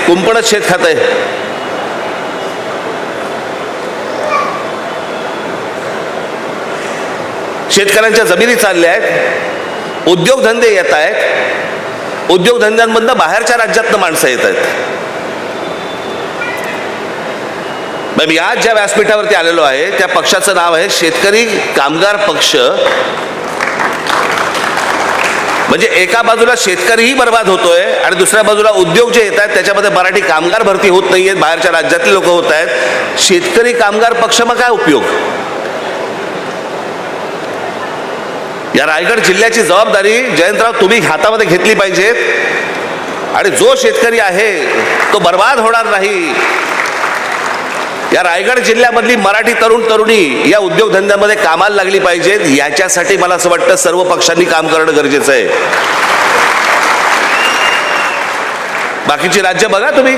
कुंपणच शेत खात आहे. शेतकऱ्यांच्या जमिनी चालल्या आहेत, उद्योगधंदे येत आहेत, उद्योगधंद्यांमधनं बाहेरच्या राज्यातनं माणसं येत आहेत. मी आज ज्या व्यासपीठावरती आलेलो आहे त्या पक्षाचं नाव आहे शेतकरी कामगार पक्ष. म्हणजे एका बाजूला शेतकरीही बर्बाद होतोय आणि दुसऱ्या बाजूला उद्योग जे येत आहेत त्याच्यामध्ये मराठी कामगार भरती होत नाहीयेत, बाहेरच्या राज्यातले लोक होत आहेत. शेतकरी कामगार पक्ष मग काय उपयोग? या रायगड जिल्ह्याची जबाबदारी जयंतराव तुम्ही हातामध्ये घेतली पाहिजेत आणि जो शेतकरी आहे तो बर्बाद होणार नाही. या रायगड जिल्ह्यामधली मराठी तरुण तरुणी या उद्योगधंद्यामध्ये कामाला लागली पाहिजेत. याच्यासाठी मला असं वाटतं सर्व पक्षांनी काम करणं गरजेचं आहे. बाकीची राज्य बघा तुम्ही.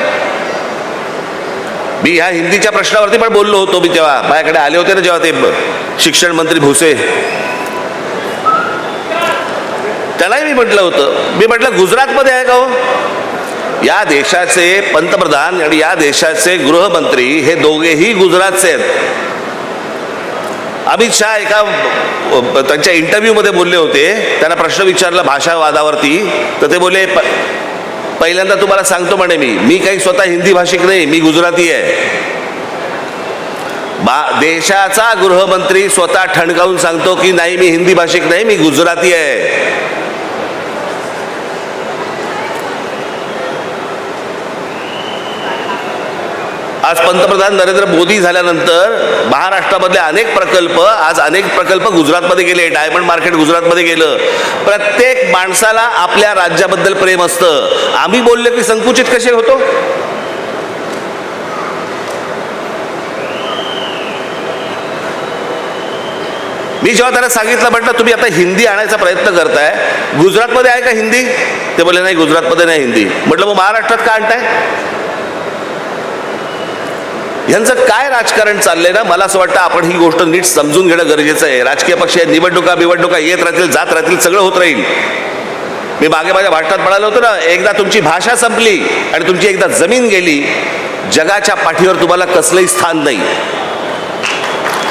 मी ह्या हिंदीच्या प्रश्नावरती पण बोललो होतो. मी तेव्हा माझ्याकडे आले होते ना जेव्हा ते शिक्षण मंत्री भुसे, त्यालाही मी म्हटलं होतं, मी म्हटलं गुजरातमध्ये आहे का हो? या देशाचे पंतप्रधान आणि या देशाचे गृहमंत्री हे दोघेही गुजरातचे आहेत. अमित शहा एका त्यांच्या इंटरव्ह्यूमध्ये बोलले होते, त्यांना प्रश्न विचारला भाषावादावरती, तर ते बोलले पहिल्यांदा तुम्हाला सांगतो म्हणे मी काही स्वतः हिंदी भाषिक नाही, मी गुजराती आहे. देशाचा गृहमंत्री स्वतः ठणकावून सांगतो की नाही मी हिंदी भाषिक नाही, मी गुजराती आहे. आज पंतप्रधान नरेंद्र मोदी झाल्यानंतर महाराष्ट्रामधले अनेक प्रकल्प गुजरातमध्ये गेले. डायमंड मार्केट गुजरातमध्ये गेलं. प्रत्येक माणसाला आपल्या राज्याबद्दल प्रेम असतं. आम्ही बोलले की संकुचित कसे होतो? मी जेव्हा त्यांना सांगितलं, म्हटलं तुम्ही आता हिंदी आणायचा प्रयत्न करताय, गुजरातमध्ये आहे का हिंदी? ते बोलले नाही गुजरातमध्ये नाही हिंदी. म्हटलं मग महाराष्ट्रात का आणताय? यांचं काय राजकारण चाललंय ना, मला असं वाटतं आपण ही गोष्ट नीट समजून घेणं गरजेचं आहे. राजकीय पक्ष निवडणुका येत राहतील, जात राहतील, सगळं होत राहील. मी मागे माझ्या भाषणात म्हणालो होतो ना, एकदा तुमची भाषा संपली आणि तुमची एकदा जमीन गेली, जगाच्या पाठीवर तुम्हाला कसलंही स्थान नाही,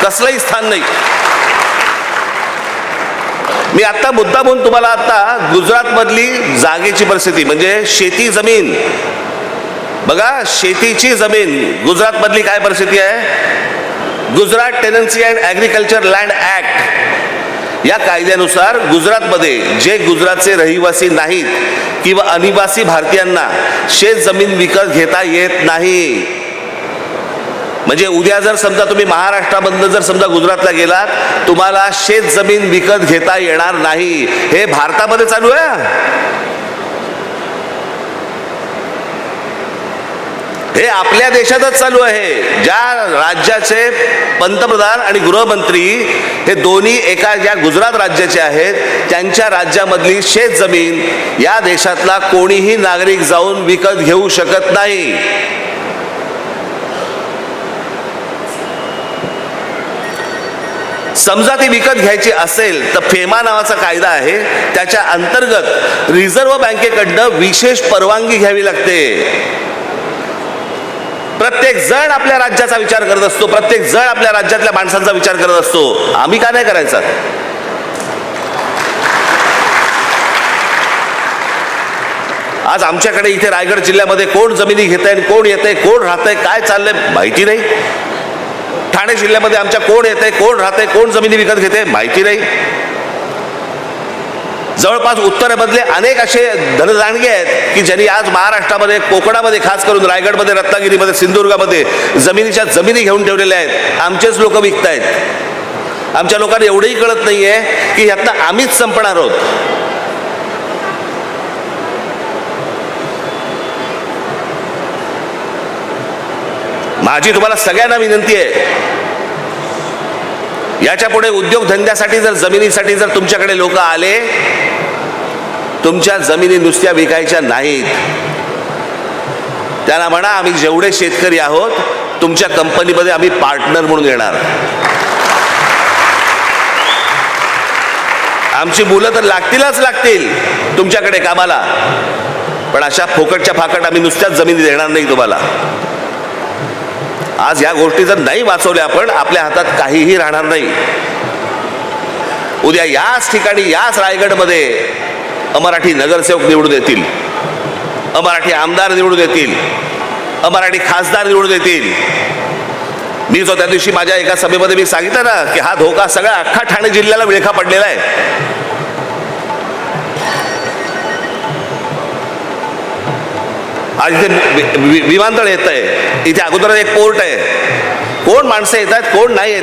कसलंही स्थान नाही. मी आता मुद्दा म्हणून तुम्हाला आता गुजरातमधली जागेची परिस्थिती म्हणजे शेती जमीन बघा, शेतीची जमीन गुजरातमधली काय परिस्थिती आहे? Gujarat tenancy and agriculture land act या कायद्यानुसार गुजरातमध्ये जे गुजरातचे रहिवासी नाहीत किंवा अनिवासी भारतीयांना शेत जमीन विकत घेता येत नाही. म्हणजे उद्या जर समजा तुम्ही महाराष्ट्रामधनं जर समजा गुजरातला गेलात, तुम्हाला शेत जमीन विकत घेता येणार नाही. हे भारतामध्ये चालू आहे. हे आपल्या देशातच चालू आहे. ज्या राज्याचे पंतप्रधान आणि गृहमंत्री हे दोन्ही एका ज्या गुजरात राज्याचे आहेत, त्यांच्या राज्यामधली शेत जमीन या देशातला कोणीही नागरिक जाऊन विकत घेऊ शकत नाही. समजा ती विकत घ्यायची असेल तर फेमा नावाचा कायदा आहे, त्याच्या अंतर्गत रिझर्व्ह बँकेकडनं विशेष परवानगी घ्यावी लागते. प्रत्येक जण आपल्या राज्याचा विचार करत असतो, प्रत्येक जण आपल्या राज्यातल्या माणसांचा विचार करत असतो. आम्ही का नाही करायचा? आज आमच्याकडे इथे रायगड जिल्ह्यामध्ये कोण जमिनी घेतंय, कोण येतंय, कोण राहतंय, काय चाललंय माहिती नाही. ठाणे जिल्ह्यामध्ये आमच्या कोण येतंय, कोण राहतंय, कोण जमिनी विकत घेते माहिती नाही. जवळपास उत्तरेमधले अनेक असे धनदांडगे आहेत की ज्यांनी आज महाराष्ट्रामध्ये, कोकणामध्ये, खास करून रायगडमध्ये, रत्नागिरीमध्ये, सिंधुदुर्गामध्ये जमिनी घेऊन ठेवलेल्या आहेत. आमचेच लोक विकतायत. आमच्या लोकांना एवढंही कळत नाहीये की ह्यातनं आम्हीच संपणार आहोत. माझी तुम्हाला सगळ्यांना विनंती आहे, याच्या पुढे उद्योगधंद्यासाठी जर जमिनीसाठी जर तुमच्याकडे लोक आले, तुमच्या जमिनी नुसत्या विकायच्या नाहीत. त्यांना म्हणा आम्ही जेवढे शेतकरी आहोत तुमच्या कंपनीमध्ये आम्ही पार्टनर म्हणून येणार. आमची मुलं तर लागतील तुमच्याकडे कामाला. पण अशा फोकटच्या फाकट आम्ही नुसत्याच जमिनी देणार नाही तुम्हाला. आज या गोष्टी जर नाही वाचवल्या आपण, आपल्या हातात काहीही राहणार नाही. उद्या याच ठिकाणी, याच रायगडमध्ये अमराठी नगरसेवक निवडून येतील, अमराठी आमदार निवडून येतील, अमराठी खासदार निवडून येतील. मी जो त्या दिवशी माझ्या एका सभेमध्ये मी सांगितलं ना की हा धोका सगळा अख्खा ठाणे जिल्ह्याला विळखा पडलेला आहे. आज इथे विमानतळ येत आहे, इथे अगोदर एक पोर्ट आहे. कोण माणसं येतात, कोण नाही येत.